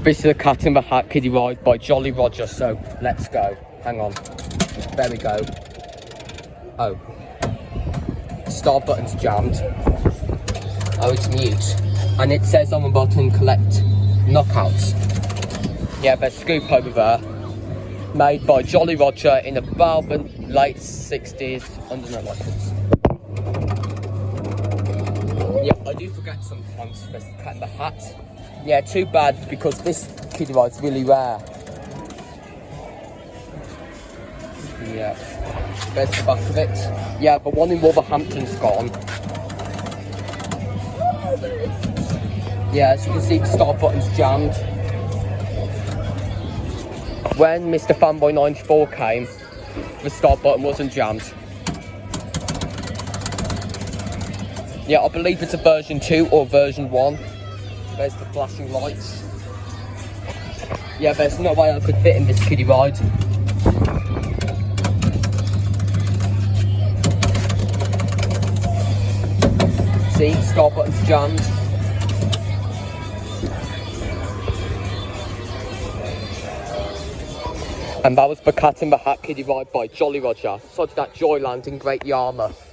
This is a Cat in the Hat kiddie ride by Jolly Roger, so let's go. Hang on. There we go. Oh. Start button's jammed. Oh, it's mute. And it says on the button, collect knockouts. Yeah, there's Scoop over there. Made by Jolly Roger in about the late 60s under no license. Yeah, I do forget sometimes there's a Cat in the Hat. Yeah, too bad because this kiddie ride's really rare. Yeah, there's the back of it. Yeah, the one in Wolverhampton's gone. Yeah, as you can see, the start button's jammed. When Mr. Fanboy 94 came, the start button wasn't jammed. Yeah, I believe it's a version 2 or version 1. There's the flashing lights. Yeah, there's no way I could fit in this kiddie ride. See, start button's jammed. And that was the Cat in the Hat kiddie ride by Jolly Roger. So to that Joyland in Great Yarmouth.